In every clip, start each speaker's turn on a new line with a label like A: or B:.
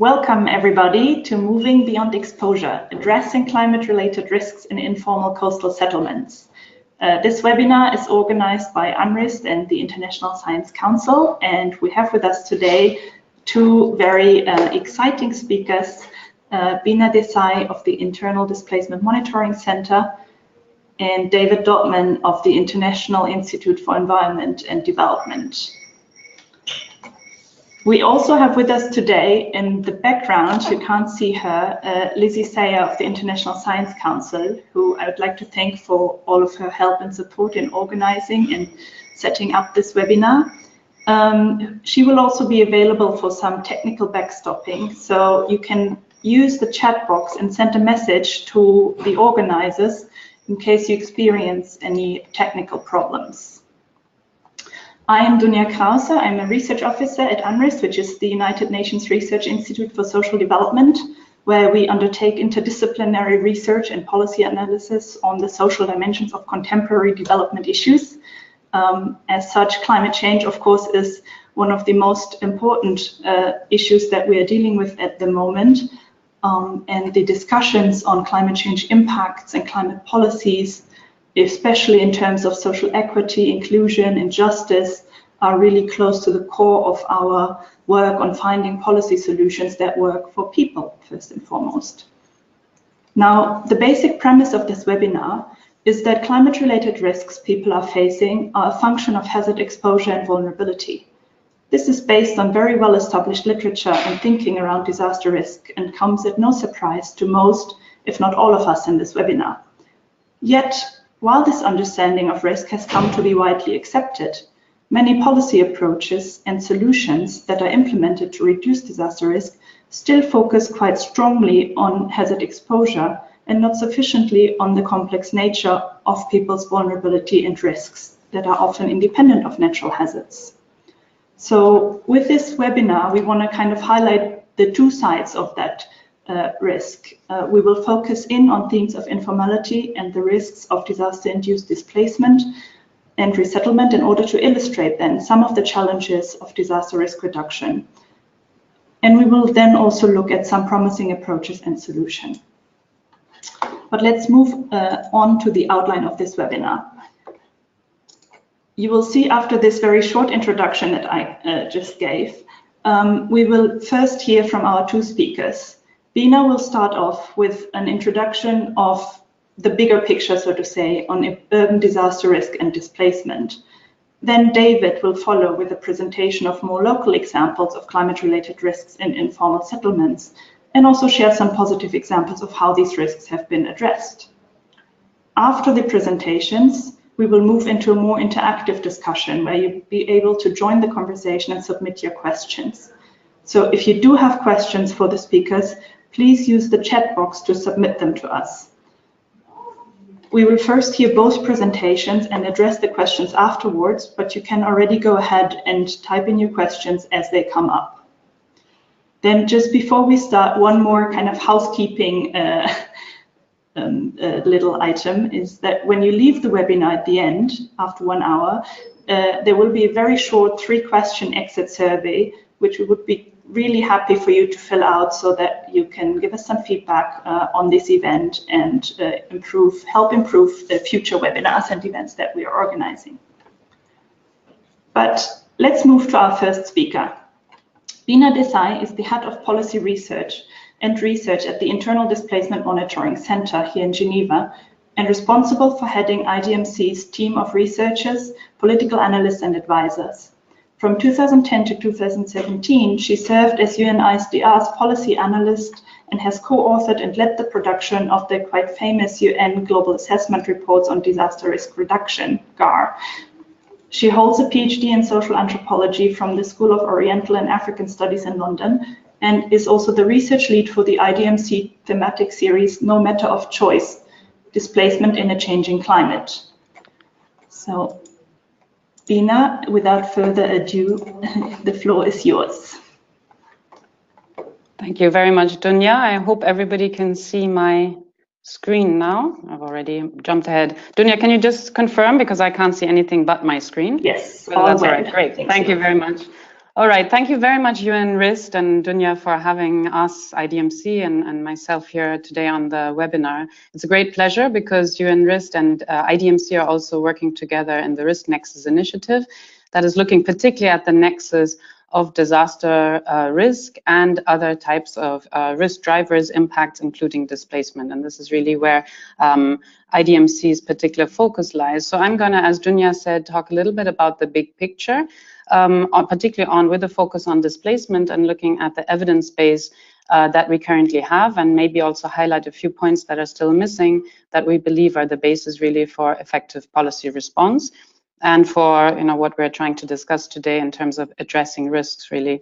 A: Welcome everybody to Moving Beyond Exposure, Addressing Climate-Related Risks in Informal Coastal Settlements. This webinar is organized by UNRISD and the International Science Council, and we have with us today two very exciting speakers, Bina Desai of the Internal Displacement Monitoring Center and David Dotman of the International Institute for Environment and Development. We also have with us today in the background, you can't see her, Lizzie Sayer of the International Science Council, who I would like to thank for all of her help and support in organizing and setting up this webinar. She will also be available for some technical backstopping, so you can use the chat box and send a message to the organizers in case you experience any technical problems. I am Dunja Krause. I'm a research officer at UNRISD, which is the United Nations Research Institute for Social Development, where we undertake interdisciplinary research and policy analysis on the social dimensions of contemporary development issues. As such, climate change, of course, is one of the most important issues that we are dealing with at the moment. And the discussions on climate change impacts and climate policies, especially in terms of social equity, inclusion, and justice, are really close to the core of our work on finding policy solutions that work for people, first and foremost. Now, the basic premise of this webinar is that climate-related risks people are facing are a function of hazard exposure and vulnerability. This is based on very well-established literature and thinking around disaster risk and comes at no surprise to most, if not all of us in this webinar. Yet, while this understanding of risk has come to be widely accepted, many policy approaches and solutions that are implemented to reduce disaster risk still focus quite strongly on hazard exposure and not sufficiently on the complex nature of people's vulnerability and risks that are often independent of natural hazards. So with this webinar, we want to kind of highlight the two sides of that risk. We will focus in on themes of informality and the risks of disaster-induced displacement and resettlement in order to illustrate then some of the challenges of disaster risk reduction. And we will then also look at some promising approaches and solutions. But let's move on to the outline of this webinar. You will see after this very short introduction that I just gave, we will first hear from our two speakers. Bina will start off with an introduction of the bigger picture, so to say, on urban disaster risk and displacement. Then David will follow with a presentation of more local examples of climate-related risks in informal settlements, and also share some positive examples of how these risks have been addressed. After the presentations, we will move into a more interactive discussion where you'll be able to join the conversation and submit your questions. So if you do have questions for the speakers, please use the chat box to submit them to us. We will first hear both presentations and address the questions afterwards, but you can already go ahead and type in your questions as they come up. Then just before we start, one more kind of housekeeping little item is that when you leave the webinar at the end, after 1 hour, there will be a very short 3-question exit survey, which we would be really happy for you to fill out so that you can give us some feedback on this event and help improve the future webinars and events that we are organizing. But let's move to our first speaker. Bina Desai is the head of policy research and research at the Internal Displacement Monitoring Center here in Geneva, and responsible for heading IDMC's team of researchers, political analysts, and advisors. From 2010 to 2017, she served as UNRISD's policy analyst and has co-authored and led the production of the quite famous UN Global Assessment Reports on Disaster Risk Reduction, GAR. She holds a PhD in social anthropology from the School of Oriental and African Studies in London, and is also the research lead for the IDMC thematic series, No Matter of Choice, Displacement in a Changing Climate. So, Bina, without further ado, the floor is yours.
B: Thank you very much, Dunja. I hope everybody can see my screen now. I've already jumped ahead. Dunja, can you just confirm, because I can't see anything but my screen?
A: Yes.
B: Well, that's all right. Great. Thank you very much. All right, thank you very much, UNRISD and Dunya, for having us, IDMC, and myself here today on the webinar. It's a great pleasure because UNRISD and IDMC are also working together in the Risk Nexus initiative that is looking particularly at the nexus of disaster risk and other types of risk drivers, impacts, including displacement. And this is really where IDMC's particular focus lies. So I'm going to, as Dunya said, talk a little bit about the big picture, particularly with a focus on displacement and looking at the evidence base that we currently have, and maybe also highlight a few points that are still missing that we believe are the basis really for effective policy response and for what we're trying to discuss today in terms of addressing risks really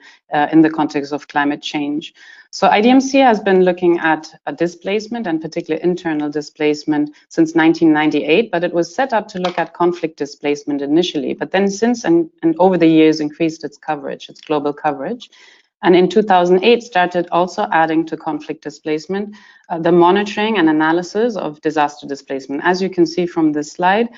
B: in the context of climate change. So IDMC has been looking at displacement and particularly internal displacement since 1998, but it was set up to look at conflict displacement initially, but then since and over the years increased its coverage, its global coverage. And in 2008 started also adding to conflict displacement the monitoring and analysis of disaster displacement. As you can see from this slide,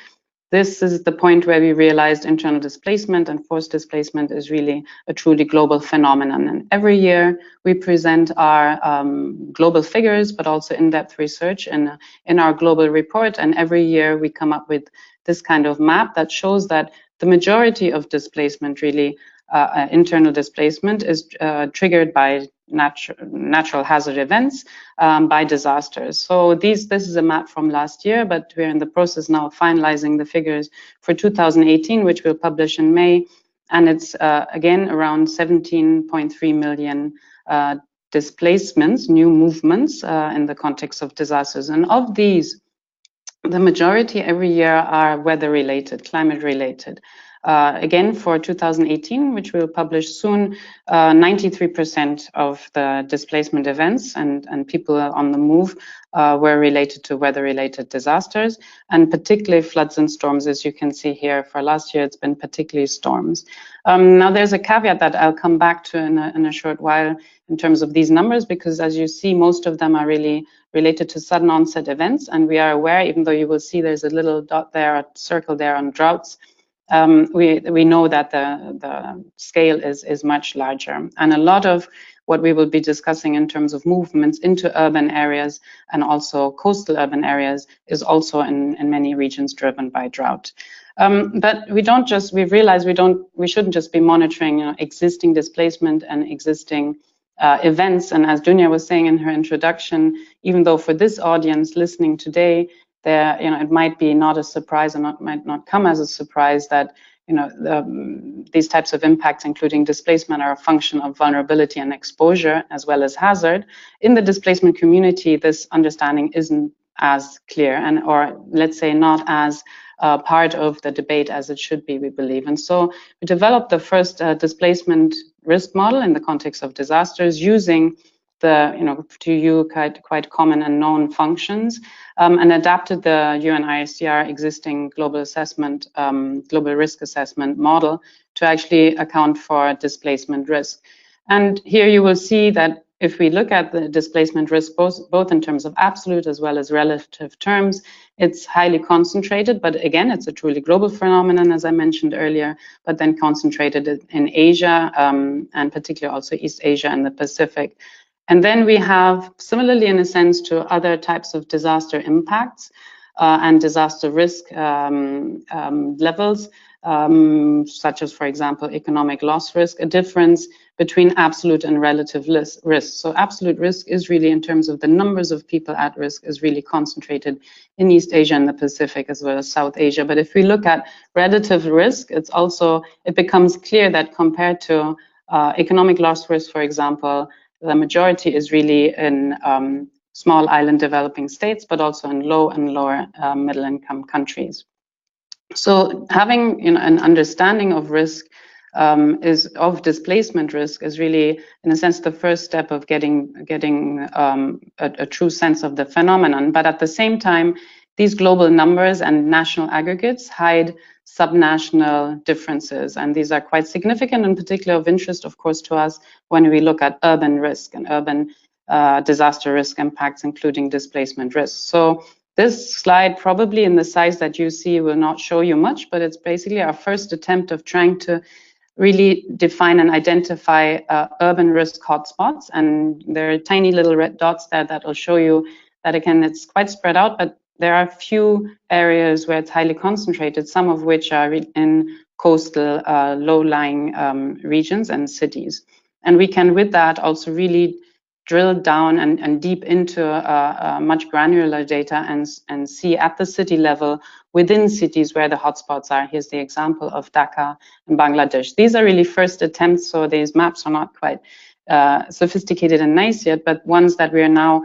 B: this is the point where we realized internal displacement and forced displacement is really a truly global phenomenon. And every year we present our global figures, but also in-depth research in our global report. And every year we come up with this kind of map that shows that the majority of displacement really internal displacement is triggered by natural hazard events, by disasters. So this is a map from last year, but we're in the process now of finalizing the figures for 2018, which we'll publish in May. And it's again around 17.3 million displacements, new movements in the context of disasters. And of these, the majority every year are weather related, climate related. Again, for 2018, which we'll publish soon, 93% of the displacement events and people on the move were related to weather-related disasters, and particularly floods and storms. As you can see here, for last year, it's been particularly storms. Now, there's a caveat that I'll come back to in a short while in terms of these numbers, because as you see, most of them are really related to sudden onset events, and we are aware, even though you will see there's a little dot there, a circle there on droughts, we know that the scale is much larger. And a lot of what we will be discussing in terms of movements into urban areas and also coastal urban areas is also in many regions driven by drought. But we've realized we shouldn't just be monitoring existing displacement and existing events. And as Dunya was saying in her introduction, even though for this audience listening today, it might be not a surprise and might not come as a surprise that these types of impacts, including displacement, are a function of vulnerability and exposure as well as hazard. In the displacement community, this understanding isn't as clear or let's say not as part of the debate as it should be, we believe. And so we developed the first displacement risk model in the context of disasters using the, to you, quite common and known functions, and adapted the UNRISD existing global assessment, global risk assessment model to actually account for displacement risk. And here you will see that if we look at the displacement risk, both in terms of absolute as well as relative terms, it's highly concentrated, but again, it's a truly global phenomenon, as I mentioned earlier, but then concentrated in Asia, and particularly also East Asia and the Pacific. And then we have, similarly in a sense to other types of disaster impacts and disaster risk levels, such as, for example, economic loss risk, a difference between absolute and relative risk. So absolute risk is really, in terms of the numbers of people at risk, is really concentrated in East Asia and the Pacific as well as South Asia. But if we look at relative risk, it becomes clear that compared to economic loss risk, for example, the majority is really in small island developing states, but also in low and lower middle income countries. So having an understanding of risk of displacement risk is really, in a sense, the first step of getting a true sense of the phenomenon. But at the same time, these global numbers and national aggregates hide subnational differences, and these are quite significant, in particular of interest, of course, to us when we look at urban risk and urban disaster risk impacts, including displacement risk. So this slide, probably in the size that you see, will not show you much, but it's basically our first attempt of trying to really define and identify urban risk hotspots. And there are tiny little red dots there that will show you that, again, it's quite spread out, but there are a few areas where it's highly concentrated, some of which are in coastal, low-lying regions and cities. And we can, with that, also really drill down and deep into much granular data and see at the city level within cities where the hotspots are. Here's the example of Dhaka in Bangladesh. These are really first attempts, so these maps are not quite sophisticated and nice yet, but ones that we are now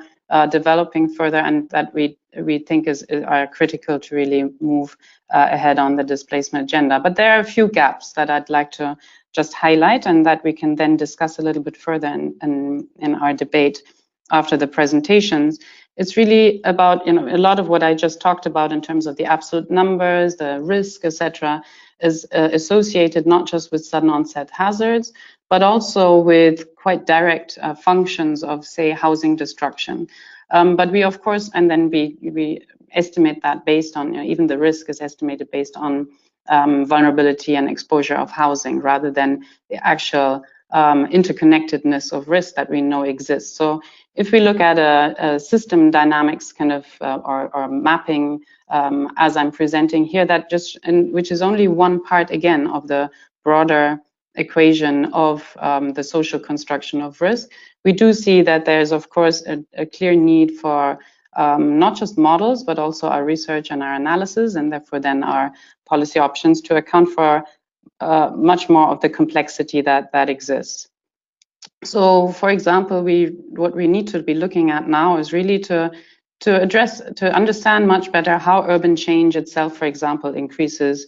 B: developing further and that we think are critical to really move ahead on the displacement agenda. But there are a few gaps that I'd like to just highlight and that we can then discuss a little bit further in our debate after the presentations. It's really about, a lot of what I just talked about in terms of the absolute numbers, the risk, etc., is associated not just with sudden onset hazards, but also with quite direct functions of, say, housing destruction. But we, of course, and then we estimate that based on, even the risk is estimated based on vulnerability and exposure of housing rather than the actual interconnectedness of risk that we know exists. So if we look at a system dynamics kind of or mapping as I'm presenting here, that just which is only one part again of the broader equation of the social construction of risk, we do see that there's of course a clear need for not just models, but also our research and our analysis, and therefore then our policy options to account for much more of the complexity that exists. So, for example, what we need to be looking at now is really to understand much better how urban change itself, for example, increases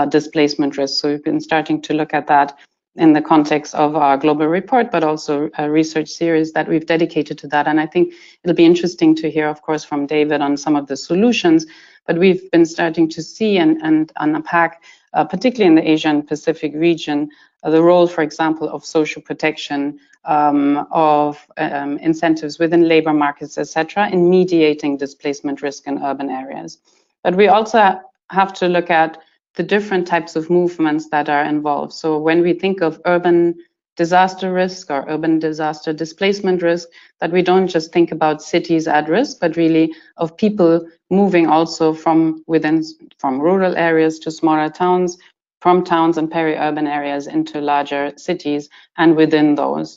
B: displacement risk. So we've been starting to look at that in the context of our global report, but also a research series that we've dedicated to that. And I think it'll be interesting to hear, of course, from David on some of the solutions, but we've been starting to see and unpack, particularly in the Asia and Pacific region, the role, for example, of social protection, of incentives within labor markets, etc., in mediating displacement risk in urban areas. But we also have to look at the different types of movements that are involved. So when we think of urban disaster risk or urban disaster displacement risk, that we don't just think about cities at risk, but really of people moving also from rural areas to smaller towns, from towns and peri-urban areas into larger cities and within those.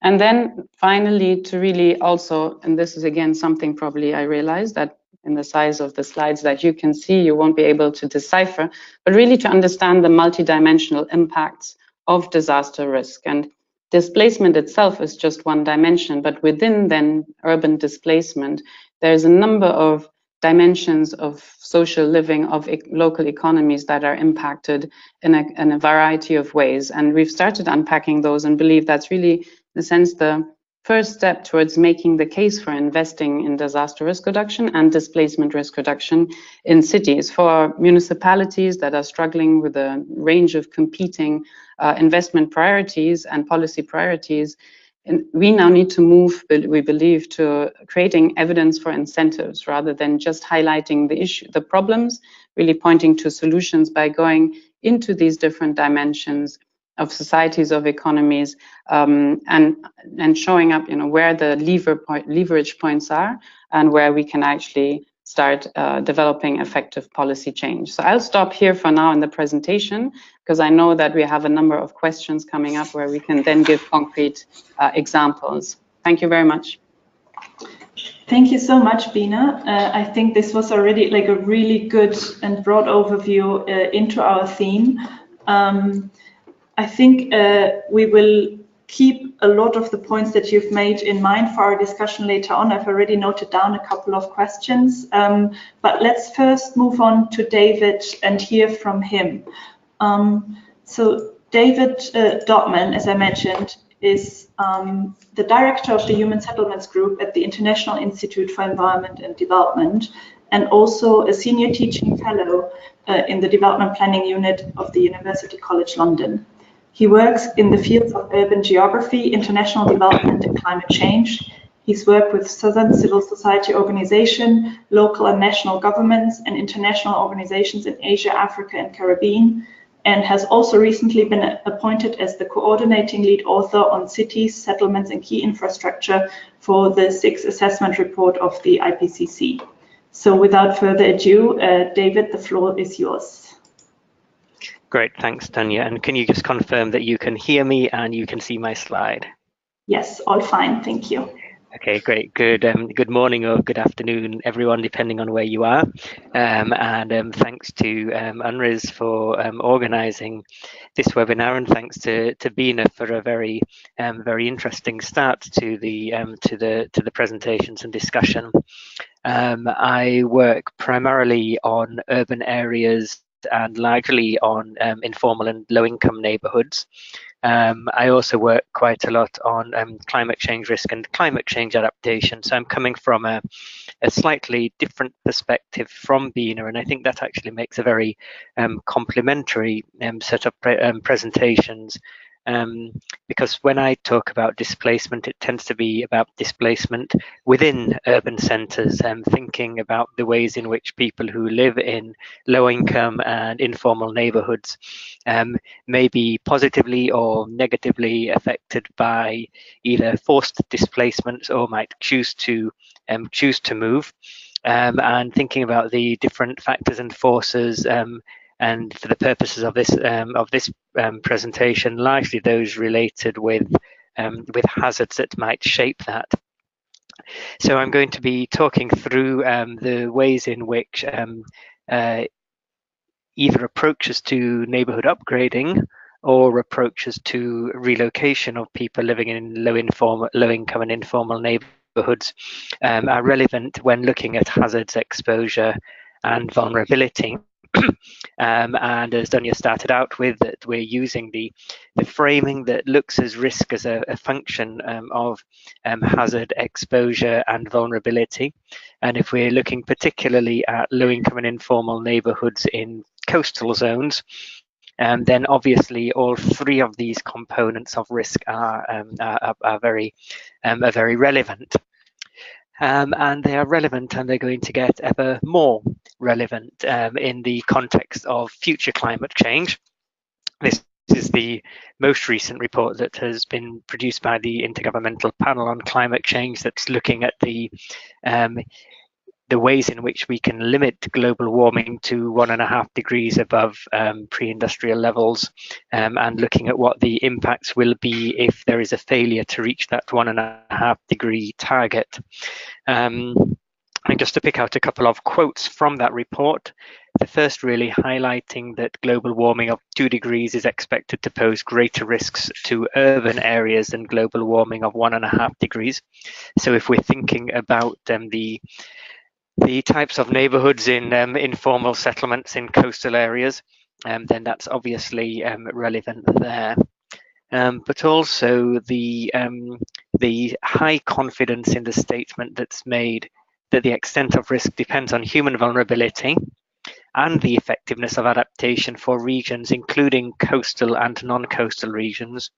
B: And then finally, to really also, and this is again something probably I realized that in the size of the slides that you can see, you won't be able to decipher, but really to understand the multidimensional impacts of disaster risk. And displacement itself is just one dimension, but within then urban displacement, there's a number of dimensions of social living, of local economies that are impacted in a variety of ways. And we've started unpacking those and believe that's really, in a sense, the first step towards making the case for investing in disaster risk reduction and displacement risk reduction in cities. For municipalities that are struggling with a range of competing investment priorities and policy priorities, and we now need to move, we believe, to creating evidence for incentives rather than just highlighting the problems, really pointing to solutions by going into these different dimensions of societies, of economies, and showing up, where the leverage points are and where we can actually start developing effective policy change. So I'll stop here for now in the presentation, because I know that we have a number of questions coming up where we can then give concrete examples. Thank you very much.
A: Thank you so much, Bina. I think this was already like a really good and broad overview into our theme. I think we will keep a lot of the points that you've made in mind for our discussion later on. I've already noted down a couple of questions, but let's first move on to David and hear from him. So David Dotman, as I mentioned, is the director of the Human Settlements Group at the International Institute for Environment and Development, and also a senior teaching fellow in the Development Planning Unit of the University College London. He works in the fields of urban geography, international development, and climate change. He's worked with Southern civil society organization, local and national governments, and international organizations in Asia, Africa, and Caribbean. and has also recently been appointed as the coordinating lead author on cities, settlements, and key infrastructure for the 6th assessment report of the IPCC. So without further ado, David, the floor is yours.
C: Great, thanks, Tanya. And can you just confirm that you can hear me and you can see my slide?
A: Yes, all fine, thank you.
C: Okay, great. Good morning or good afternoon, everyone, depending on where you are. Thanks to UNRISD for organising this webinar, and thanks to Bina for a very interesting start to the presentations and discussion. I work primarily on urban areas and largely on informal and low-income neighbourhoods. I also work quite a lot on climate change risk and climate change adaptation. So I'm coming from a slightly different perspective from Bina, and I think that actually makes a very complementary set of presentations. Because when I talk about displacement, it tends to be about displacement within urban centres, thinking about the ways in which people who live in low-income and informal neighbourhoods may be positively or negatively affected by either forced displacements or might choose to move, and thinking about the different factors and forces. And for the purposes of this presentation, largely those related with hazards that might shape that. So I'm going to be talking through the ways in which either approaches to neighbourhood upgrading or approaches to relocation of people living in low-income and informal neighbourhoods are relevant when looking at hazards, exposure, and vulnerability. And as Dunya started out with, that we're using the framing that looks as risk as a function of hazard, exposure, and vulnerability. And if we're looking particularly at low-income and informal neighbourhoods in coastal zones, then obviously all three of these components of risk are very relevant. And they are relevant, and they're going to get ever more relevant in the context of future climate change. This is the most recent report that has been produced by the Intergovernmental Panel on Climate Change, that's looking at the ways in which we can limit global warming to 1.5 degrees above pre-industrial levels, and looking at what the impacts will be if there is a failure to reach that 1.5 degree target. And just to pick out a couple of quotes from that report, the first really highlighting that global warming of 2 degrees is expected to pose greater risks to urban areas than global warming of 1.5 degrees. So if we're thinking about the types of neighbourhoods in informal settlements in coastal areas, then that's obviously relevant there. But also the high confidence in the statement that's made that the extent of risk depends on human vulnerability and the effectiveness of adaptation for regions, including coastal and non-coastal regions,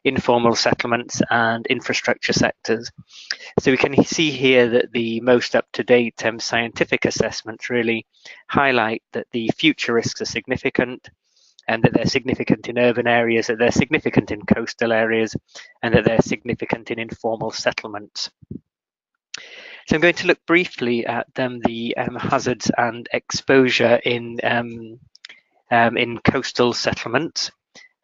C: informal settlements, and infrastructure sectors. So we can see here that the most up-to-date scientific assessments really highlight that the future risks are significant, and that they're significant in urban areas, that they're significant in coastal areas, and that they're significant in informal settlements. So I'm going to look briefly at the hazards and exposure in coastal settlements.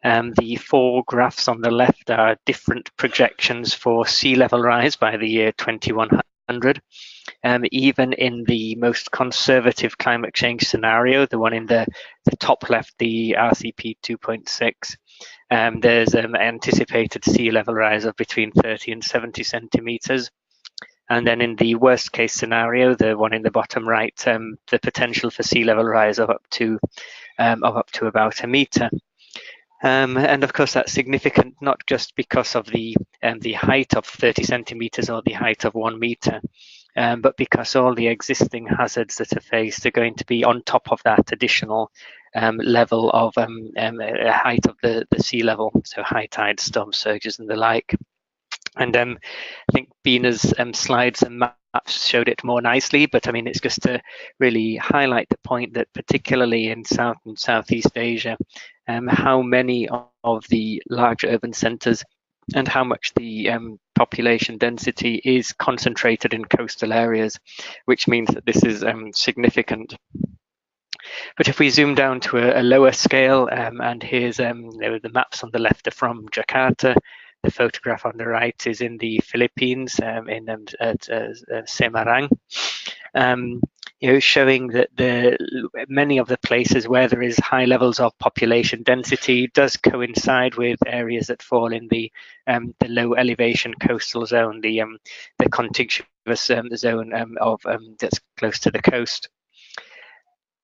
C: The 4 graphs on the left are different projections for sea level rise by the year 2100. Even in the most conservative climate change scenario, the one in the top left, the RCP 2.6, there's anticipated sea level rise of between 30 and 70 centimetres. And then in the worst case scenario, the one in the bottom right, the potential for sea level rise of up to about 1 metre. And of course that's significant not just because of the height of 30 centimetres or the height of 1 metre, but because all the existing hazards that are faced are going to be on top of that additional level of height of the sea level, so high tide, storm surges and the like. And I think Bina's slides and maps showed it more nicely, but I mean, it's just to really highlight the point that particularly in South and Southeast Asia, how many of the large urban centres and how much the population density is concentrated in coastal areas, which means that this is significant. But if we zoom down to a lower scale, and here's the maps on the left are from Jakarta. The photograph on the right is in the Philippines, in Semarang. Showing that many of the places where there is high levels of population density does coincide with areas that fall in the low elevation coastal zone, the contiguous zone that's close to the coast.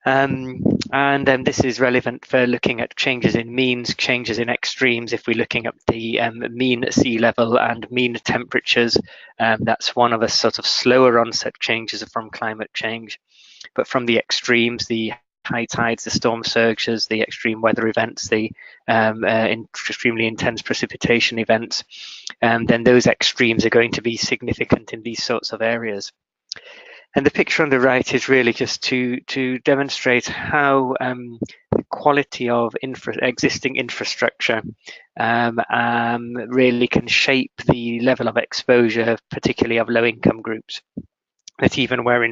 C: And this is relevant for looking at changes in means, changes in extremes. If we're looking at the mean sea level and mean temperatures, that's one of the sort of slower onset changes from climate change. But from the extremes, the high tides, the storm surges, the extreme weather events, the extremely intense precipitation events, then those extremes are going to be significant in these sorts of areas. And the picture on the right is really just to demonstrate how the quality of existing infrastructure really can shape the level of exposure, particularly of low-income groups. That even where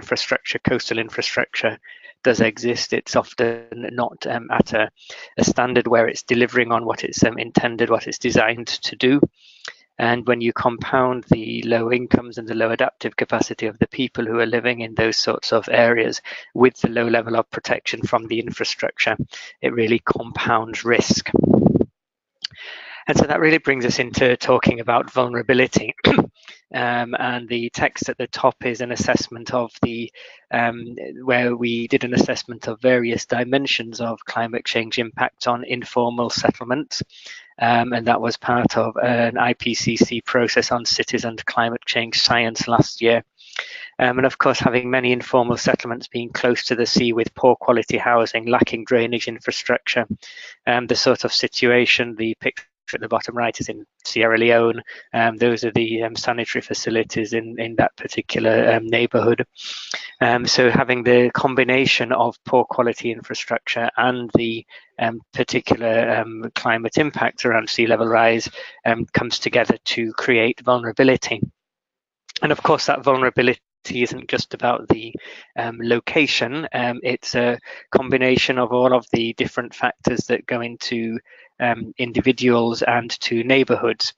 C: coastal infrastructure does exist, it's often not at a standard where it's delivering on what it's intended, what it's designed to do. And when you compound the low incomes and the low adaptive capacity of the people who are living in those sorts of areas with the low level of protection from the infrastructure, it really compounds risk. And so that really brings us into talking about vulnerability. And the text at the top is an assessment of where we did an assessment of various dimensions of climate change impact on informal settlements. And that was part of an IPCC process on cities and climate change science last year. And of course, having many informal settlements being close to the sea with poor quality housing, lacking drainage infrastructure, the sort of situation, the picture at the bottom right is in Sierra Leone. Those are the sanitary facilities in that particular neighborhood. So having the combination of poor quality infrastructure and the particular climate impact around sea level rise comes together to create vulnerability. And of course, that vulnerability isn't just about the location. It's a combination of all of the different factors that go into individuals and to neighborhoods.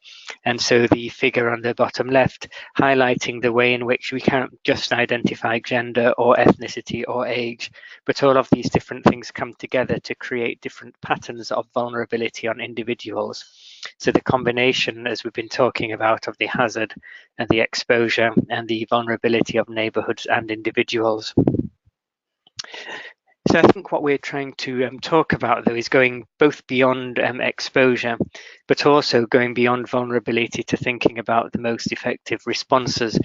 C: And so the figure on the bottom left highlighting the way in which we can't just identify gender or ethnicity or age, but all of these different things come together to create different patterns of vulnerability on individuals. So the combination, as we've been talking about, of the hazard and the exposure and the vulnerability of neighborhoods and individuals. So I think what we're trying to talk about, though, is going both beyond exposure, but also going beyond vulnerability to thinking about the most effective responses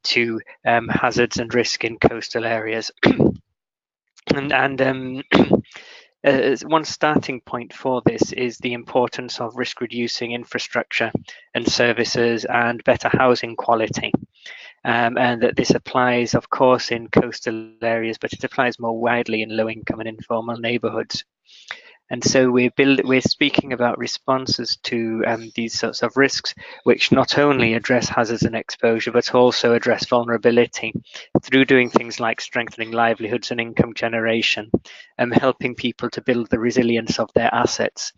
C: to hazards and risk in coastal areas. and one starting point for this is the importance of risk-reducing infrastructure and services and better housing quality. And that this applies, of course, in coastal areas, but it applies more widely in low-income and informal neighbourhoods. And so we're speaking about responses to these sorts of risks, which not only address hazards and exposure, but also address vulnerability through doing things like strengthening livelihoods and income generation, helping people to build the resilience of their assets,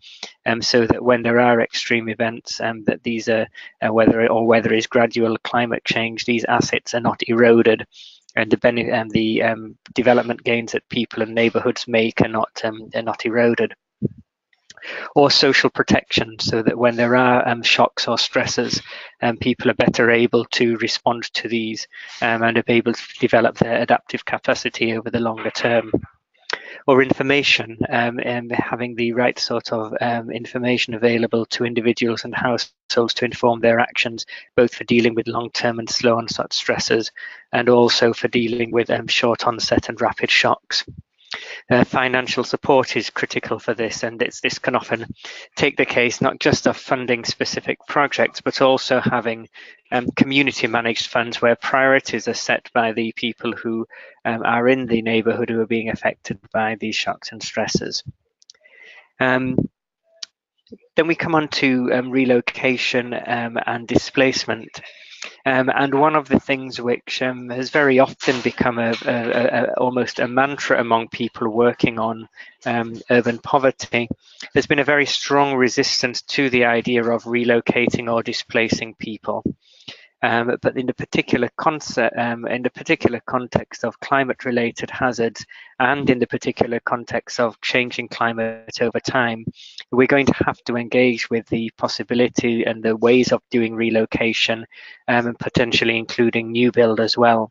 C: so that when there are extreme events, that these are whether is gradual climate change, these assets are not eroded. And the development gains that people and neighbourhoods make are not eroded. Or social protection, so that when there are shocks or stressors, people are better able to respond to these and are able to develop their adaptive capacity over the longer term. Or information, having the right sort of information available to individuals and households to inform their actions, both for dealing with long-term and slow onset stressors, and also for dealing with short onset and rapid shocks. Financial support is critical for this, and this can often take the case not just of funding specific projects, but also having community managed funds where priorities are set by the people who are in the neighbourhood who are being affected by these shocks and stresses. Then we come on to relocation and displacement. And one of the things which has very often become almost a mantra among people working on urban poverty, there's been a very strong resistance to the idea of relocating or displacing people. But in the particular concept, in the particular context of climate-related hazards, and in the particular context of changing climate over time, we're going to have to engage with the possibility and the ways of doing relocation, and potentially including new build as well.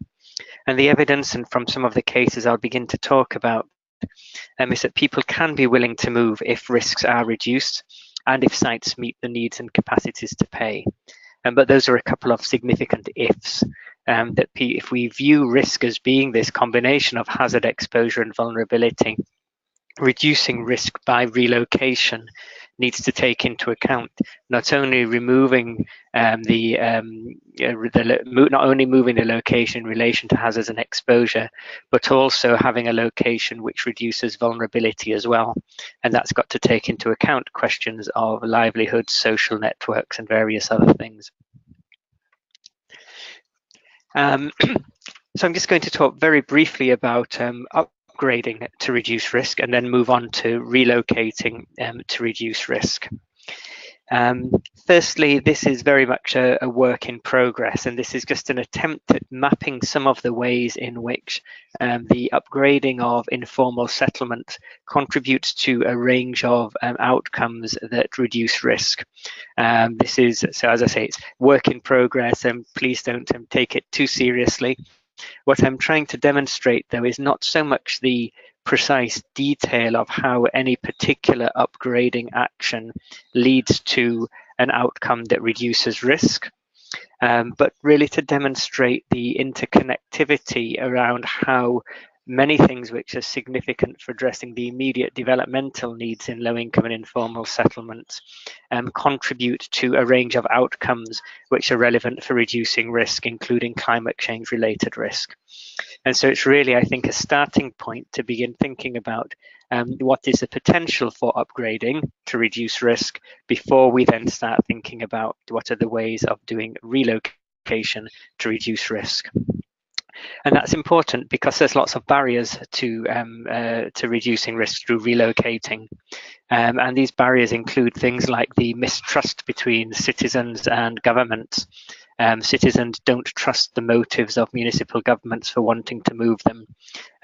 C: And the evidence, and from some of the cases I'll begin to talk about, is that people can be willing to move if risks are reduced and if sites meet the needs and capacities to pay. But those are a couple of significant ifs, that if we view risk as being this combination of hazard, exposure and vulnerability, reducing risk by relocation needs to take into account not only moving the location in relation to hazards and exposure, but also having a location which reduces vulnerability as well. And that's got to take into account questions of livelihoods, social networks, and various other things. So I'm just going to talk very briefly about upgrading to reduce risk, and then move on to relocating to reduce risk. Firstly, this is very much a work in progress, and this is just an attempt at mapping some of the ways in which the upgrading of informal settlement contributes to a range of outcomes that reduce risk. This is, so as I say, it's work in progress, and please don't take it too seriously. What I'm trying to demonstrate, though, is not so much the precise detail of how any particular upgrading action leads to an outcome that reduces risk, but really to demonstrate the interconnectivity around how many things which are significant for addressing the immediate developmental needs in low-income and informal settlements contribute to a range of outcomes which are relevant for reducing risk, including climate change related risk. And so it's really, I think, a starting point to begin thinking about what is the potential for upgrading to reduce risk before we then start thinking about what are the ways of doing relocation to reduce risk. And that's important because there's lots of barriers to reducing risk through relocating. And these barriers include things like the mistrust between citizens and governments. Citizens don't trust the motives of municipal governments for wanting to move them.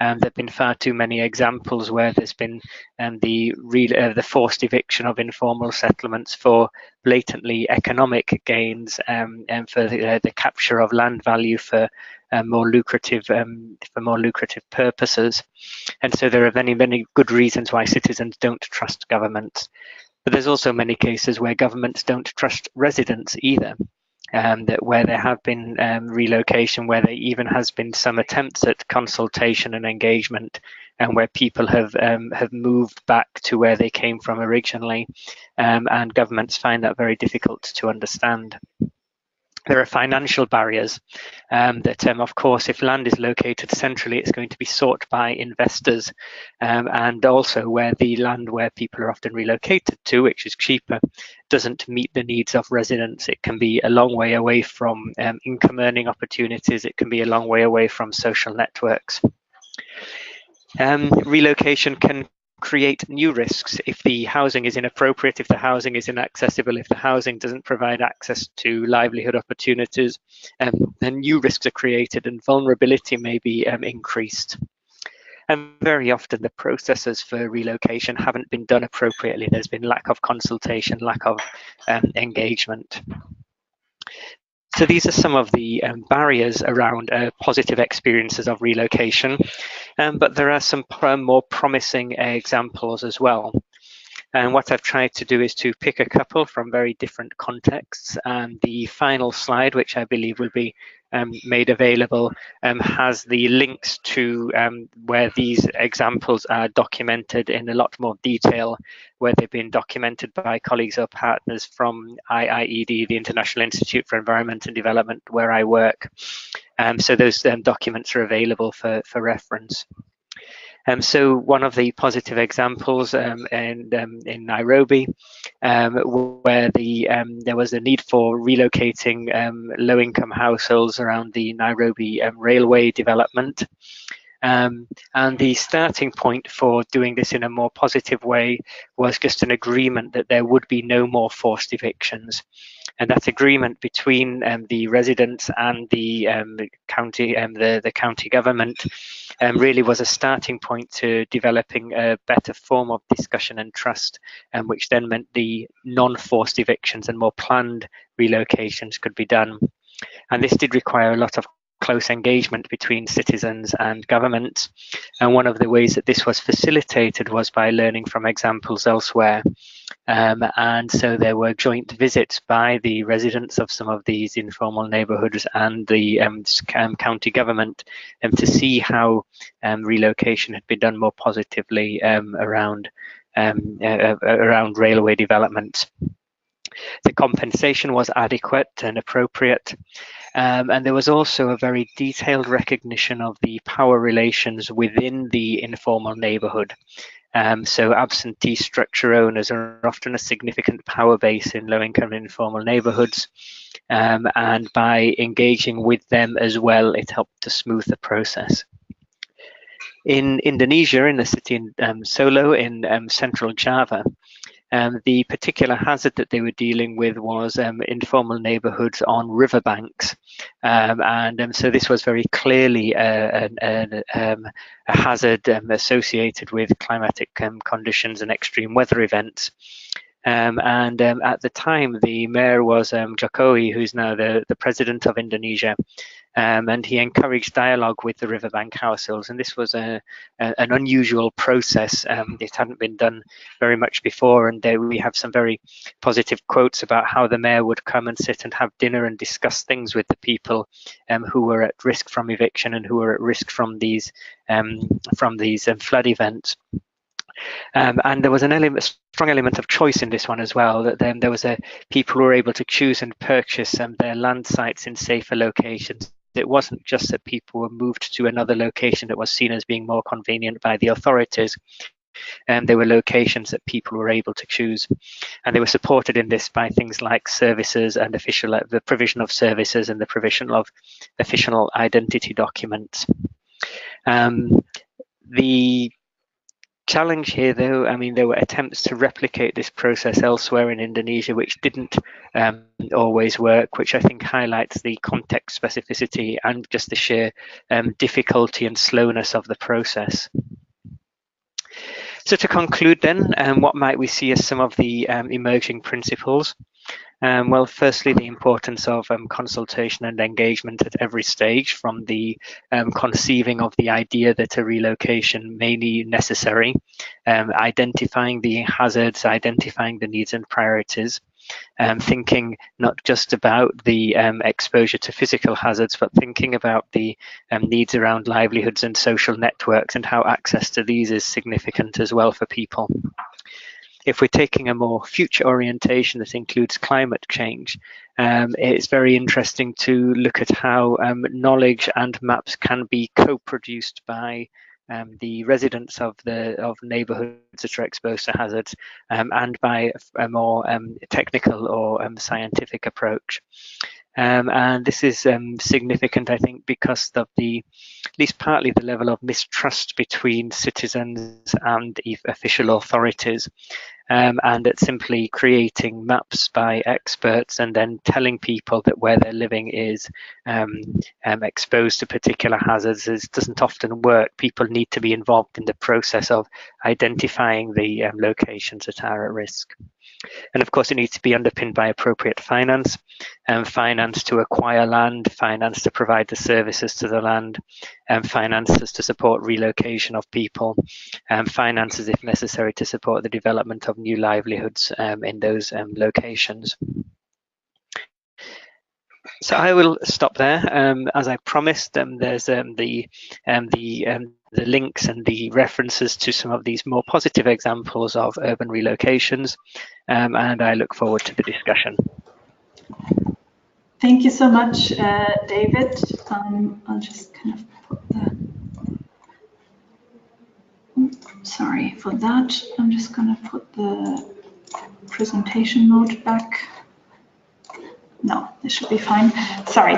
C: There have been far too many examples where there's been the forced eviction of informal settlements for blatantly economic gains, and for the capture of land value for more lucrative purposes. And so there are many good reasons why citizens don't trust governments. But there's also many cases where governments don't trust residents either. That where there have been relocation, where there even has been some attempts at consultation and engagement, and where people have moved back to where they came from originally, and governments find that very difficult to understand. There are financial barriers that, of course, if land is located centrally, it's going to be sought by investors, and also where the land where people are often relocated to, which is cheaper, doesn't meet the needs of residents. It can be a long way away from income earning opportunities. It can be a long way away from social networks. Relocation can create new risks if the housing is inappropriate, if the housing is inaccessible, if the housing doesn't provide access to livelihood opportunities, then new risks are created and vulnerability may be increased. And very often the processes for relocation haven't been done appropriately. There's been lack of consultation, lack of engagement. So these are some of the barriers around positive experiences of relocation, but there are some more promising examples as well. And what I've tried to do is to pick a couple from very different contexts. And the final slide, which I believe will be made available, has the links to where these examples are documented in a lot more detail, where they've been documented by colleagues or partners from IIED, the International Institute for Environment and Development, where I work. So those documents are available for reference. So one of the positive examples in Nairobi, where there was a need for relocating low-income households around the Nairobi railway development. And the starting point for doing this in a more positive way was just an agreement that there would be no more forced evictions. And that agreement between the residents and the county the county government really was a starting point to developing a better form of discussion and trust, which then meant the non-forced evictions and more planned relocations could be done. And this did require a lot of close engagement between citizens and government. And one of the ways that this was facilitated was by learning from examples elsewhere. And so there were joint visits by the residents of some of these informal neighbourhoods and the county government to see how relocation had been done more positively around railway development. The compensation was adequate and appropriate. And there was also a very detailed recognition of the power relations within the informal neighbourhood. So absentee structure owners are often a significant power base in low-income informal neighbourhoods. And by engaging with them as well, it helped to smooth the process. In Indonesia, in the city in Solo in central Java, the particular hazard that they were dealing with was informal neighbourhoods on riverbanks, and so this was very clearly a hazard associated with climatic conditions and extreme weather events. And at the time, the mayor was Jokowi, who's now the president of Indonesia, and he encouraged dialogue with the riverbank households. And this was an unusual process. It hadn't been done very much before, and we have some very positive quotes about how the mayor would come and sit and have dinner and discuss things with the people who were at risk from eviction and who were at risk from these flood events. And there was a strong element of choice in this one as well, that then there was people who were able to choose and purchase their land sites in safer locations. It wasn't just that people were moved to another location that was seen as being more convenient by the authorities. There were locations that people were able to choose, and they were supported in this by things like services and the provision of services and the provision of official identity documents. The challenge here, though, I mean, there were attempts to replicate this process elsewhere in Indonesia, which didn't always work, which I think highlights the context specificity and just the sheer difficulty and slowness of the process. So to conclude then, what might we see as some of the emerging principles? Well, firstly, the importance of consultation and engagement at every stage, from the conceiving of the idea that a relocation may be necessary, identifying the hazards, identifying the needs and priorities, thinking not just about the exposure to physical hazards, but thinking about the needs around livelihoods and social networks and how access to these is significant as well for people. If we're taking a more future orientation that includes climate change, it's very interesting to look at how knowledge and maps can be co-produced by the residents of neighbourhoods that are exposed to hazards, and by a more technical or scientific approach. And this is significant, I think, because of at least partly the level of mistrust between citizens and official authorities. And it's simply creating maps by experts and then telling people that where they're living is exposed to particular hazards doesn't often work. People need to be involved in the process of identifying the locations that are at risk. And of course, it needs to be underpinned by appropriate finance, finance to acquire land, finance to provide the services to the land, finances to support relocation of people, finances if necessary to support the development of new livelihoods in those locations. So I will stop there. As I promised, there's the links and the references to some of these more positive examples of urban relocations, and I look forward to the discussion.
A: Thank you so much, David. I'll just kind of put the... Sorry for that. I'm just going to put the presentation mode back. No, this should be fine. Sorry.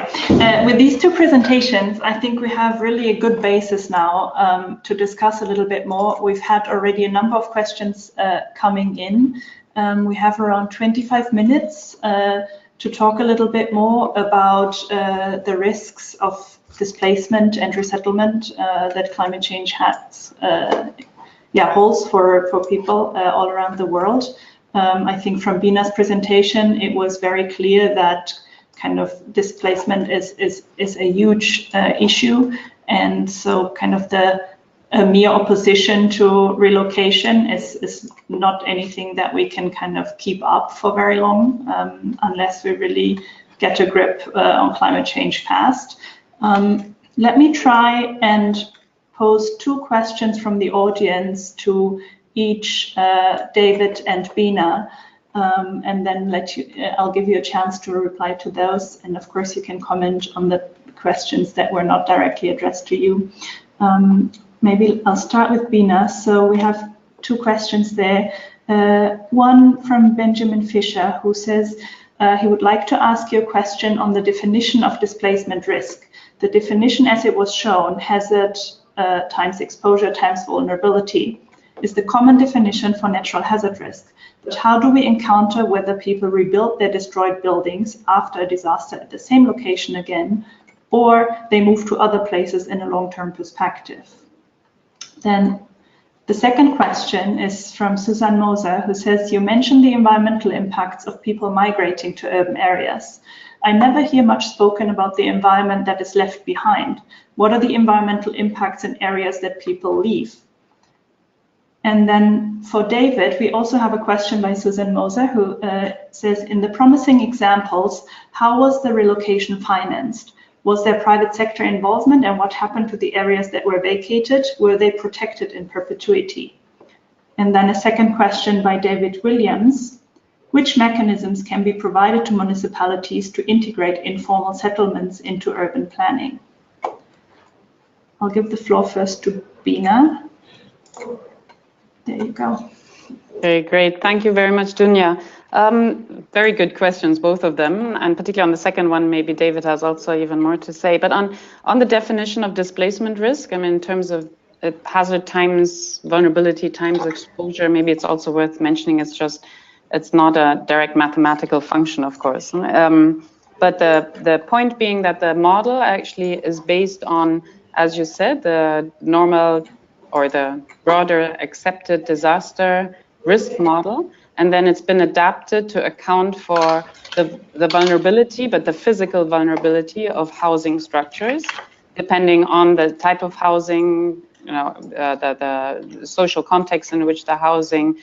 A: With these two presentations, I think we have really a good basis now to discuss a little bit more. We've had already a number of questions coming in. We have around 25 minutes to talk a little bit more about the risks of displacement and resettlement that climate change has, holds for people all around the world. I think from Bina's presentation, it was very clear that kind of displacement is a huge issue, and so kind of the mere opposition to relocation is not anything that we can kind of keep up for very long unless we really get a grip on climate change fast. Let me try and pose two questions from the audience to each David and Bina, and then I'll give you a chance to reply to those, and of course you can comment on the questions that were not directly addressed to you. Maybe I'll start with Bina. So we have two questions there. One from Benjamin Fisher, who says he would like to ask you a question on the definition of displacement risk. The definition as it was shown, hazard times exposure times vulnerability, is the common definition for natural hazard risk. But how do we encounter whether people rebuild their destroyed buildings after a disaster at the same location again, or they move to other places in a long-term perspective? Then the second question is from Susan Moser, who says, you mentioned the environmental impacts of people migrating to urban areas. I never hear much spoken about the environment that is left behind. What are the environmental impacts in areas that people leave? And then for David, we also have a question by Susan Moser, who says, in the promising examples, how was the relocation financed? Was there private sector involvement, and what happened to the areas that were vacated? Were they protected in perpetuity? And then a second question by David Williams, which mechanisms can be provided to municipalities to integrate informal settlements into urban planning? I'll give the floor first to Bina. There you go.
B: Very great. Thank you very much, Dunya. Very good questions, both of them, and particularly on the second one, maybe David has also even more to say. But on the definition of displacement risk, I mean, in terms of hazard times vulnerability times exposure, maybe it's also worth mentioning it's not a direct mathematical function, of course. But the point being that the model actually is based on, as you said, the normal or the broader accepted disaster risk model, and then it's been adapted to account for the vulnerability, but the physical vulnerability of housing structures, depending on the type of housing, the social context in which the housing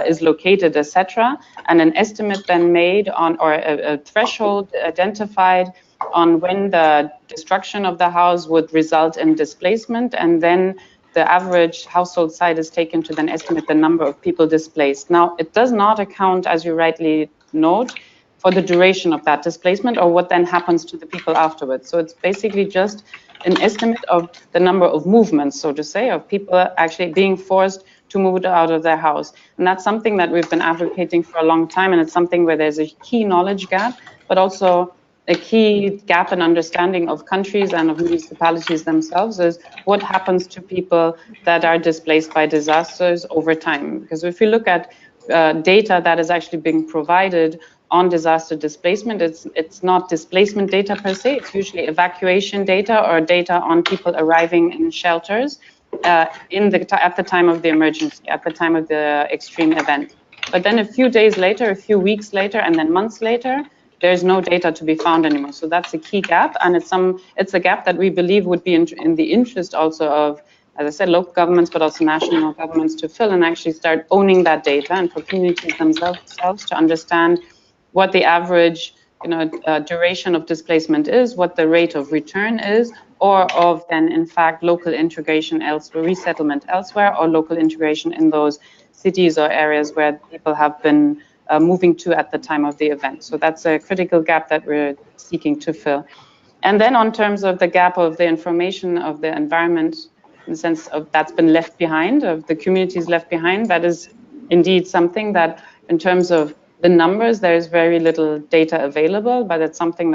B: is located, etc. And an estimate then made on, or a threshold identified on when the destruction of the house would result in displacement, and then the average household size is taken to then estimate the number of people displaced. Now, it does not account, as you rightly note, for the duration of that displacement or what then happens to the people afterwards. So it's basically just an estimate of the number of movements, so to say, of people actually being forced to move out of their house. And that's something that we've been advocating for a long time, and it's something where there's a key knowledge gap, but also a key gap in understanding of countries and of municipalities themselves is what happens to people that are displaced by disasters over time. Because if you look at data that is actually being provided on disaster displacement, it's not displacement data per se, it's usually evacuation data or data on people arriving in shelters at the time of the emergency, at the time of the extreme event. But then a few days later, a few weeks later, and then months later, there's no data to be found anymore. So that's a key gap, and it's a gap that we believe would be in the interest also of, as I said, local governments, but also national governments to fill and actually start owning that data, and for communities themselves to understand what the average duration of displacement is, what the rate of return is, or of then in fact local integration elsewhere, resettlement elsewhere, or local integration in those cities or areas where people have been moving to at the time of the event. So that's a critical gap that we're seeking to fill. And then on terms of the gap of the information of the environment in the sense of that's been left behind, of the communities left behind. That is indeed something that, in terms of the numbers, there is very little data available, but it's something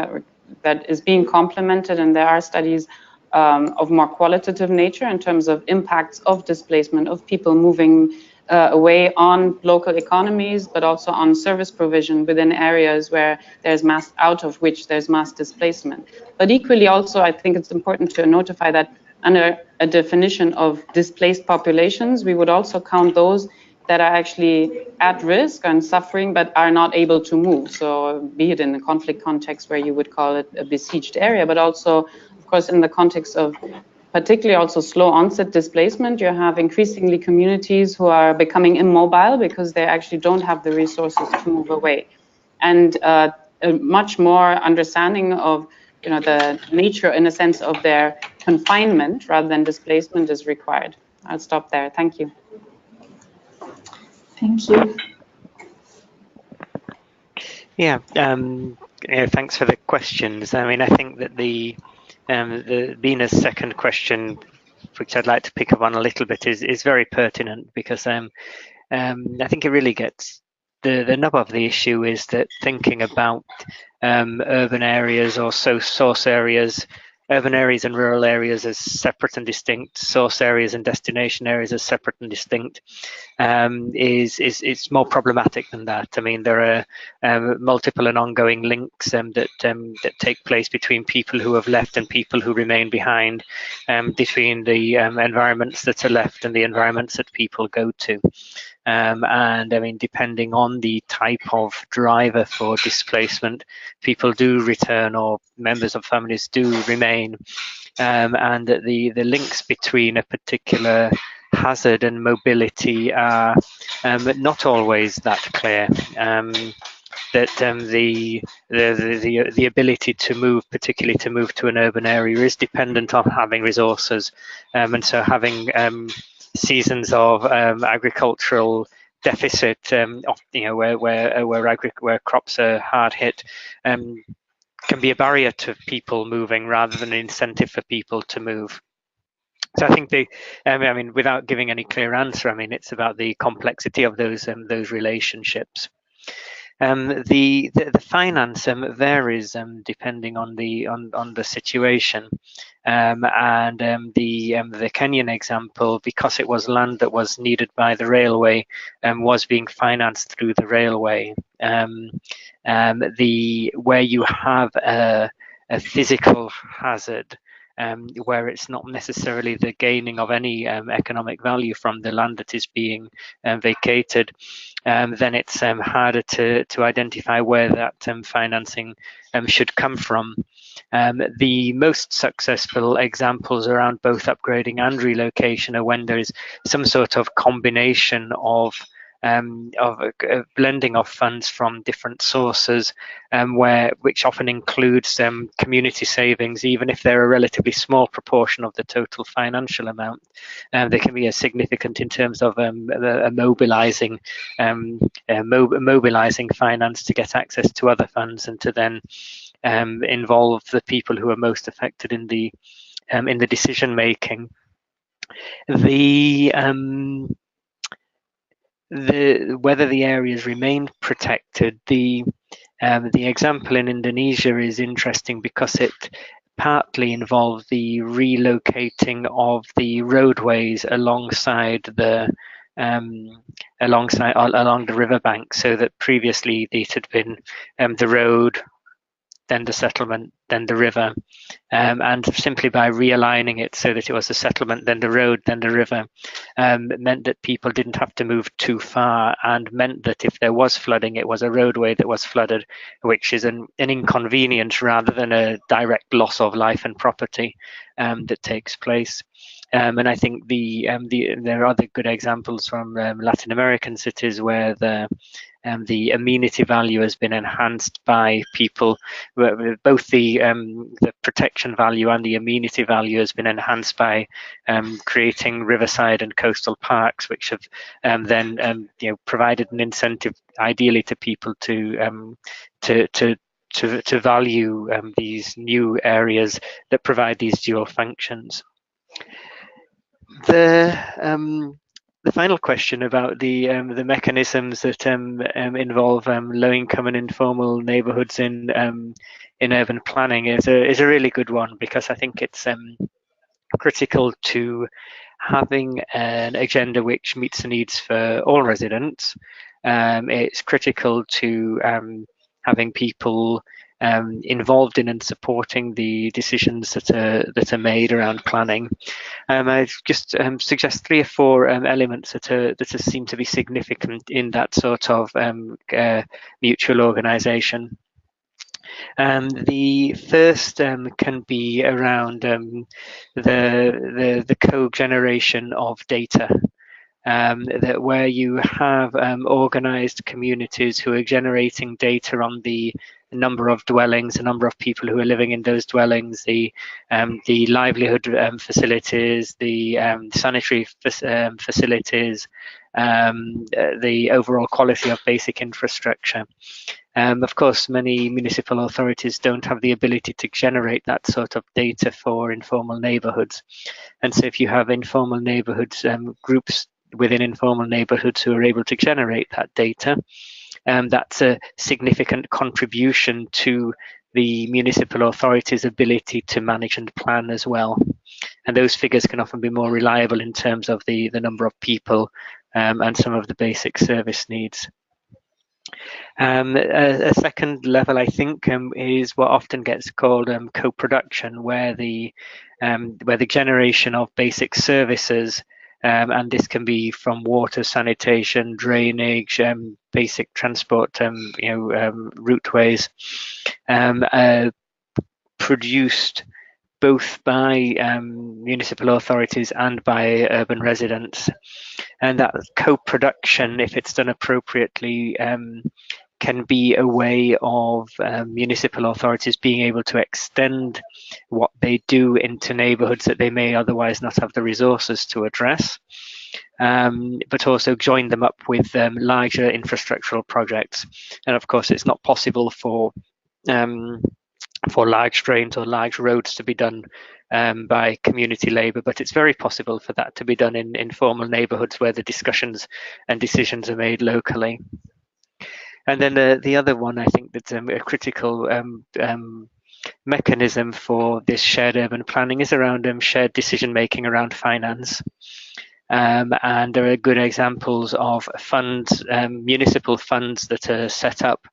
B: that is being complemented, and there are studies of more qualitative nature in terms of impacts of displacement, of people moving away on local economies, but also on service provision within areas where there's out of which there's mass displacement. But equally also, I think it's important to notify that under a definition of displaced populations, we would also count those that are actually at risk and suffering, but are not able to move. So be it in a conflict context where you would call it a besieged area, but also, of course, in the context of particularly also slow onset displacement, you have increasingly communities who are becoming immobile because they actually don't have the resources to move away. And a much more understanding of the nature, in a sense, of their confinement rather than displacement is required. I'll stop there. Thank you.
A: Thank you.
C: Yeah, thanks for the questions. I mean, I think that the Bina's second question, which I'd like to pick up on a little bit, is very pertinent, because I think it really gets the nub of the issue is that thinking about urban areas or source areas, urban areas and rural areas as separate and distinct, source areas and destination areas as separate and distinct, is more problematic than that. I mean, there are multiple and ongoing links that take place between people who have left and people who remain behind, between the environments that are left and the environments that people go to. And I mean, depending on the type of driver for displacement, people do return, or members of families do remain, and the links between a particular hazard and mobility are not always that clear. That the ability to move, particularly to move to an urban area, is dependent on having resources, and so having seasons of agricultural deficit, where crops are hard hit, can be a barrier to people moving rather than an incentive for people to move. So I think I mean, without giving any clear answer, I mean, it's about the complexity of those relationships. The finance varies depending on the situation, and the Kenyan example, because it was land that was needed by the railway, was being financed through the railway. Where you have a physical hazard, where it's not necessarily the gaining of any economic value from the land that is being vacated, then it's harder to identify where that financing should come from. The most successful examples around both upgrading and relocation are when there is some sort of combination of a blending of funds from different sources, which often includes community savings, even if they're a relatively small proportion of the total financial amount. They can be a significant in terms of mobilizing finance to get access to other funds, and to then involve the people who are most affected in the decision making. Whether the areas remain protected, the example in Indonesia is interesting because it partly involved the relocating of the roadways alongside along the riverbank, so that previously it had been the road, then the settlement, then the river, and simply by realigning it so that it was the settlement, then the road, then the river, meant that people didn't have to move too far, and meant that if there was flooding, it was a roadway that was flooded, which is an inconvenience rather than a direct loss of life and property that takes place. And I think there are other good examples from Latin American cities where the amenity value has been enhanced by people. Both the protection value and the amenity value has been enhanced by creating riverside and coastal parks, which have then provided an incentive, ideally, to people to value these new areas that provide these dual functions. The final question about the mechanisms that involve low-income and informal neighbourhoods in urban planning is a really good one, because I think it's critical to having an agenda which meets the needs for all residents. It's critical to having people involved in and supporting the decisions that are made around planning. I just suggest 3 or 4 elements that seem to be significant in that sort of mutual organisation. The first can be around the co-generation of data. That where you have organised communities who are generating data on the number of dwellings, the number of people who are living in those dwellings, the livelihood facilities, the sanitary facilities, the overall quality of basic infrastructure. Of course, many municipal authorities don't have the ability to generate that sort of data for informal neighbourhoods. And so if you have informal neighbourhoods, groups within informal neighbourhoods who are able to generate that data, that's a significant contribution to the municipal authority's ability to manage and plan as well. And those figures can often be more reliable in terms of the number of people and some of the basic service needs. A second level, I think, is what often gets called co-production, where the generation of basic services, and this can be from water, sanitation, drainage, basic transport, routeways, produced both by municipal authorities and by urban residents. And that co-production, if it's done appropriately, can be a way of municipal authorities being able to extend what they do into neighbourhoods that they may otherwise not have the resources to address, but also join them up with larger infrastructural projects. And of course, it's not possible for large drains or large roads to be done by community labour, but it's very possible for that to be done in informal neighbourhoods where the discussions and decisions are made locally. And then the other one, I think, that's a critical mechanism for this shared urban planning is around shared decision making around finance. And there are good examples of funds, municipal funds that are set up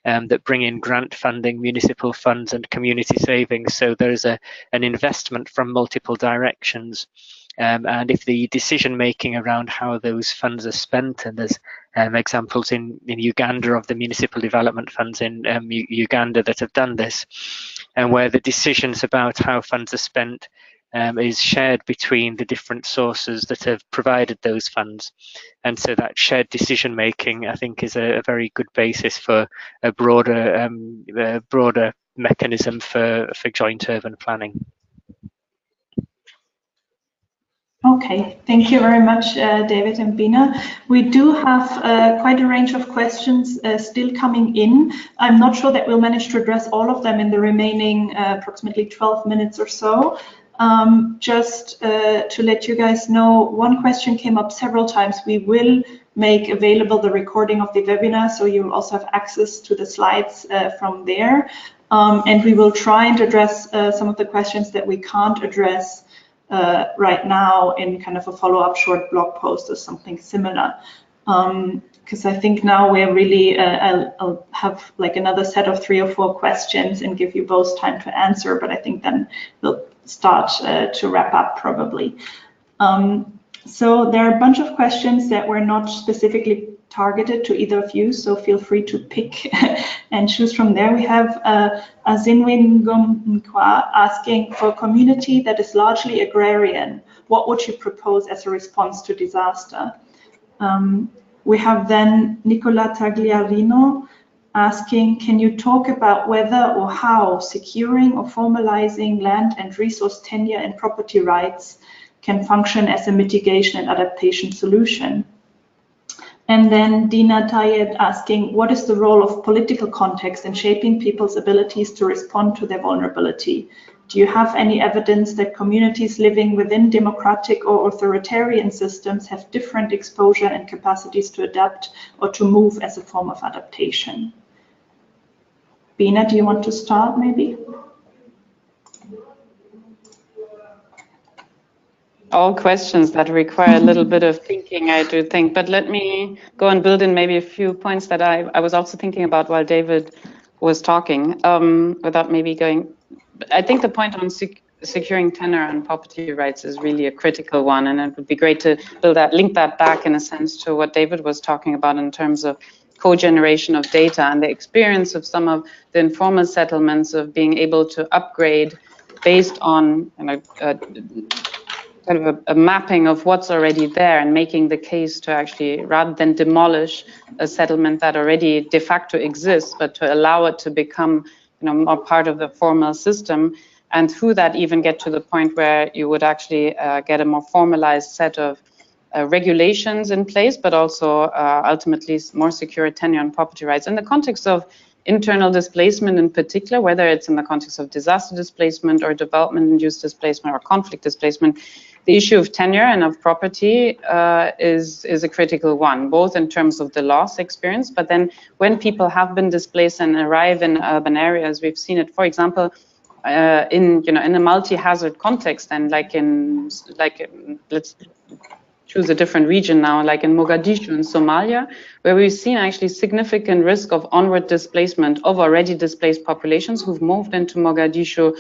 C: that bring in grant funding, municipal funds and community savings. So there's an investment from multiple directions. And if the decision making around how those funds are spent, and there's examples in Uganda of the municipal development funds in Uganda that have done this, and where the decisions about how funds are spent is shared between the different sources that have provided those funds. And so that shared decision making, I think, is a very good basis for a broader mechanism for joint urban planning.
A: Okay, thank you very much, David and Bina. We do have quite a range of questions still coming in. I'm not sure that we'll manage to address all of them in the remaining approximately 12 minutes or so. Just to let you guys know, one question came up several times. We will make available the recording of the webinar, so you'll also have access to the slides from there. And we will try and address some of the questions that we can't address right now in kind of a follow-up short blog post or something similar. Because I think now we're really, I'll have like another set of 3 or 4 questions and give you both time to answer, but I think then we'll start to wrap up probably. So there are a bunch of questions that were not specifically targeted to either of you, so feel free to pick and choose from there. We have Azinwin Gomnkwa asking, for a community that is largely agrarian, what would you propose as a response to disaster? We have then Nicola Tagliarino asking, can you talk about whether or how securing or formalizing land and resource tenure and property rights can function as a mitigation and adaptation solution? And then Dina Tayed asking, what is the role of political context in shaping people's abilities to respond to their vulnerability? Do you have any evidence that communities living within democratic or authoritarian systems have different exposure and capacities to adapt or to move as a form of adaptation? Bina, do you want to start maybe?
B: All questions that require a little bit of thinking, I do think, but let me go and build in maybe a few points that I was also thinking about while David was talking, without maybe going. I think the point on securing tenure and property rights is really a critical one, and it would be great to link that back in a sense to what David was talking about in terms of cogeneration of data and the experience of some of the informal settlements of being able to upgrade based on kind of a mapping of what's already there and making the case to actually, rather than demolish a settlement that already de facto exists, but to allow it to become, more part of the formal system, and through that even get to the point where you would actually get a more formalized set of regulations in place, but also ultimately more secure tenure and property rights. In the context of internal displacement in particular, whether it's in the context of disaster displacement or development-induced displacement or conflict displacement, the issue of tenure and of property is a critical one, both in terms of the loss experience, but then when people have been displaced and arrive in urban areas, we've seen it, for example, in a multi-hazard context, and let's choose a different region now, like in Mogadishu in Somalia, where we've seen actually significant risk of onward displacement of already displaced populations who've moved into Mogadishu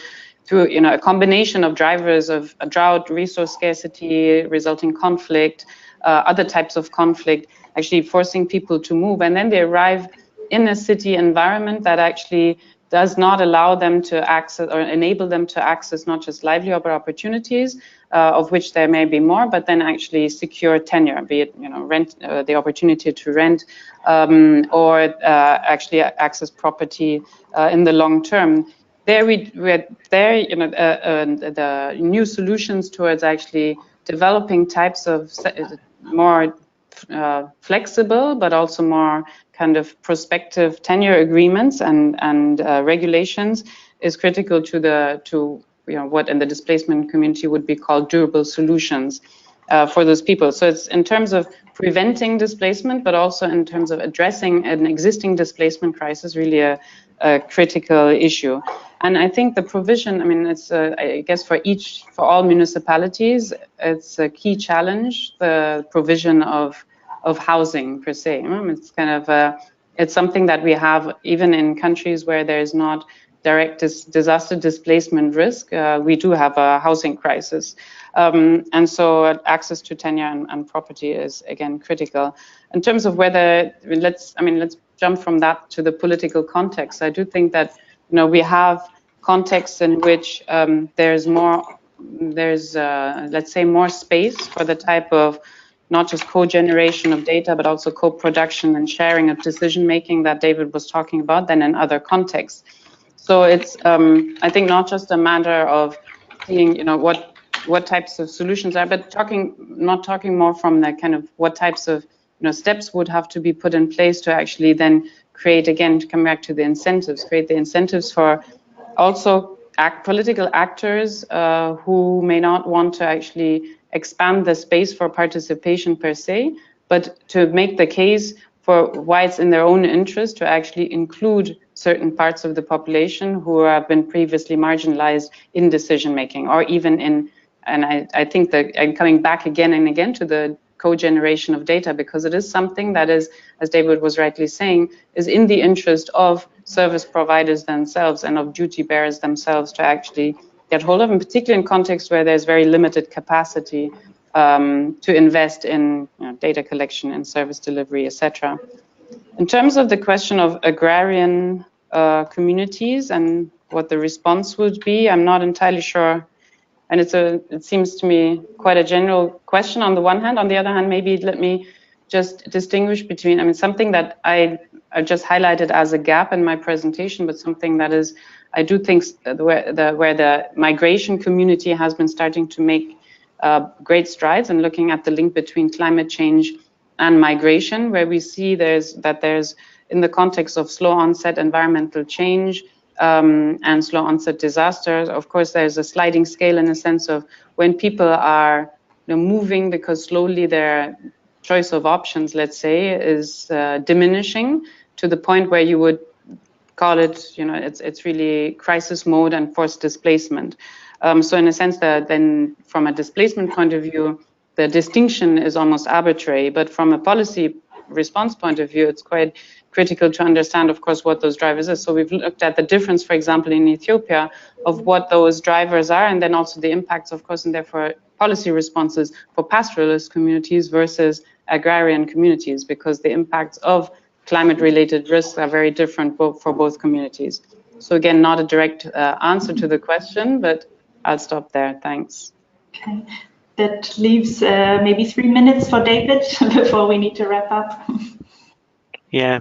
B: through a combination of drivers of drought, resource scarcity, resulting conflict, other types of conflict, actually forcing people to move. And then they arrive in a city environment that actually does not allow them to access or enable them to access not just livelihood opportunities, of which there may be more, but then actually secure tenure, be it rent, the opportunity to rent, or actually access property in the long term. There the new solutions towards actually developing types of more flexible, but also more kind of prospective tenure agreements and regulations is critical to what in the displacement community would be called durable solutions for those people. So it's in terms of preventing displacement, but also in terms of addressing an existing displacement crisis, really a critical issue. And I think the provision, it's I guess for all municipalities, it's a key challenge, the provision of housing per se. It's kind of it's something that we have even in countries where there is not direct disaster displacement risk. We do have a housing crisis, and so access to tenure and property is again critical. In terms of whether let's jump from that to the political context. I do think that we have contexts in which there's let's say more space for the type of not just co-generation of data, but also co-production and sharing of decision making that David was talking about than in other contexts. So it's I think not just a matter of seeing what types of solutions are, but not talking more from the kind of what types of steps would have to be put in place to actually then create, again, to come back to the incentives, create the incentives for also political actors who may not want to actually expand the space for participation per se, but to make the case for why it's in their own interest to actually include certain parts of the population who have been previously marginalized in decision making, or even in, and I think that I'm coming back again and again to the cogeneration of data, because it is something that is, as David was rightly saying, is in the interest of service providers themselves and of duty bearers themselves to actually get hold of, in particular in contexts where there's very limited capacity to invest in data collection and service delivery, etc. In terms of the question of agrarian communities and what the response would be, I'm not entirely sure. And it seems to me quite a general question on the one hand. On the other hand, maybe let me just distinguish between, something that I just highlighted as a gap in my presentation, but something that is, I do think where the migration community has been starting to make great strides and looking at the link between climate change and migration, where we see there's in the context of slow onset environmental change, and slow onset disasters. Of course, there's a sliding scale in the sense of when people are moving because slowly their choice of options, let's say, is diminishing to the point where you would call it, it's really crisis mode and forced displacement. So in a sense that then from a displacement point of view, the distinction is almost arbitrary, but from a policy response point of view, it's quite critical to understand, of course, what those drivers are. So we've looked at the difference, for example, in Ethiopia of what those drivers are, and then also the impacts, of course, and therefore policy responses for pastoralist communities versus agrarian communities, because the impacts of climate-related risks are very different for both communities. So again, not a direct answer to the question, but I'll stop there. Thanks.
A: Okay. That leaves maybe 3 minutes for David before we need to wrap up.
C: Yeah,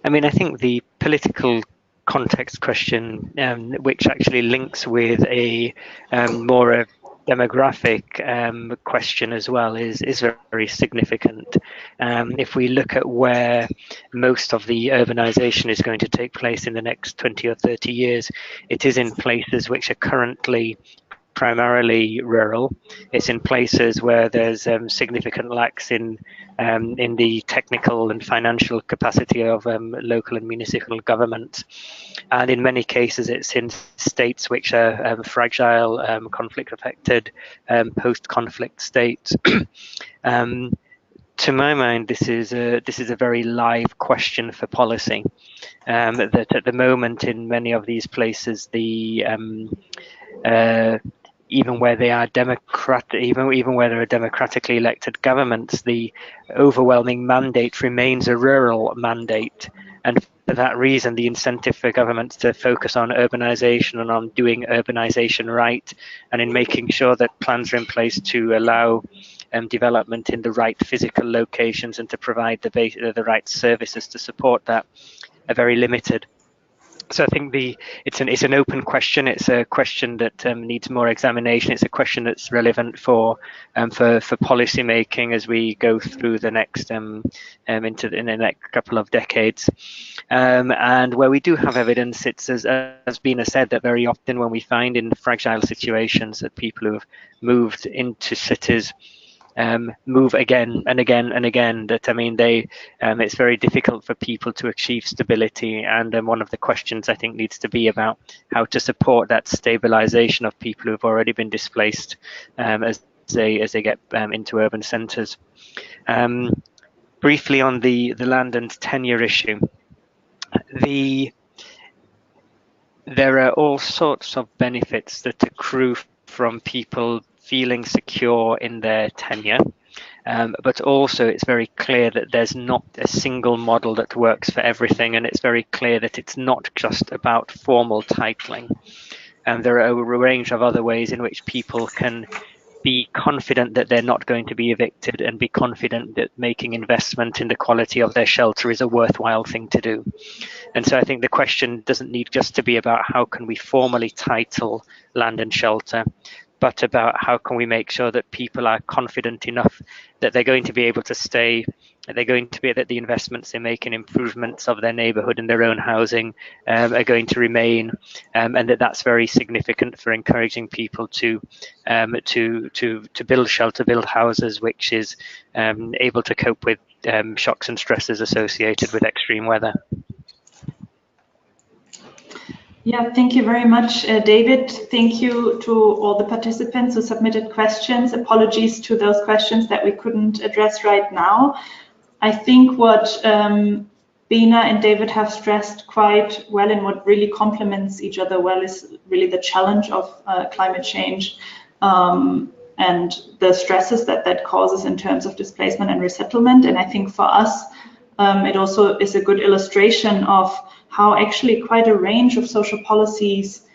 C: I mean, I think the political context question, which actually links with a more demographic question as well, is very significant. If we look at where most of the urbanization is going to take place in the next 20 or 30 years, it is in places which are currently primarily rural. It's in places where there's significant lacks in the technical and financial capacity of local and municipal government, and in many cases it's in states which are fragile, conflict affected, post-conflict states. To my mind, this is a very live question for policy. That at the moment in many of these places, the even where they are even where there are democratically elected governments, the overwhelming mandate remains a rural mandate, and for that reason, the incentive for governments to focus on urbanization and on doing urbanization right, and in making sure that plans are in place to allow development in the right physical locations and to provide the right services to support that, are very limited. So I think it's an open question. It's a question that needs more examination. It's a question that's relevant for policy making as we go through the next in the next couple of decades. And where we do have evidence, it's as Bina said, that very often when we find in fragile situations that people who have moved into cities move again and again and again, that it's very difficult for people to achieve stability, and one of the questions I think needs to be about how to support that stabilization of people who have already been displaced as they get into urban centers. Briefly on the land and tenure issue, there are all sorts of benefits that accrue from people feeling secure in their tenure, but also it's very clear that there's not a single model that works for everything, and it's very clear that it's not just about formal titling. There are a range of other ways in which people can be confident that they're not going to be evicted, and be confident that making investment in the quality of their shelter is a worthwhile thing to do. And so I think the question doesn't need just to be about how can we formally title land and shelter, but about how can we make sure that people are confident enough that they're going to be able to stay, that the investments they make in improvements of their neighborhood and their own housing are going to remain, and that's very significant for encouraging people to build shelter, build houses, which is able to cope with shocks and stresses associated with extreme weather.
A: Yeah, thank you very much, David. Thank you to all the participants who submitted questions. Apologies to those questions that we couldn't address right now. I think what Bina and David have stressed quite well, and what really complements each other well, is really the challenge of climate change and the stresses that causes in terms of displacement and resettlement. And I think for us, it also is a good illustration of how actually quite a range of social policies,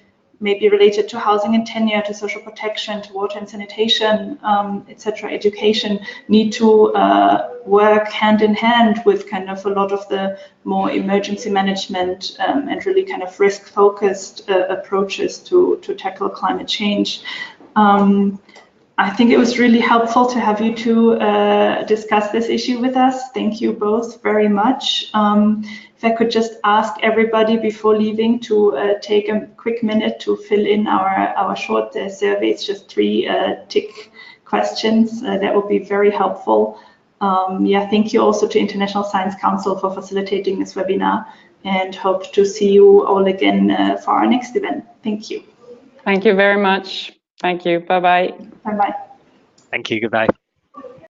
A: maybe related to housing and tenure, to social protection, to water and sanitation, etc., education, need to work hand in hand with kind of a lot of the more emergency management and really kind of risk-focused approaches to tackle climate change. I think it was really helpful to have you two discuss this issue with us. Thank you both very much. If I could just ask everybody before leaving to take a quick minute to fill in our short survey. It's just 3 tick questions. That would be very helpful. Yeah, thank you also to International Science Council for facilitating this webinar, and hope to see you all again for our next event. Thank you.
B: Thank you very much. Thank you. Bye-bye.
A: Bye-bye.
C: Thank you. Goodbye.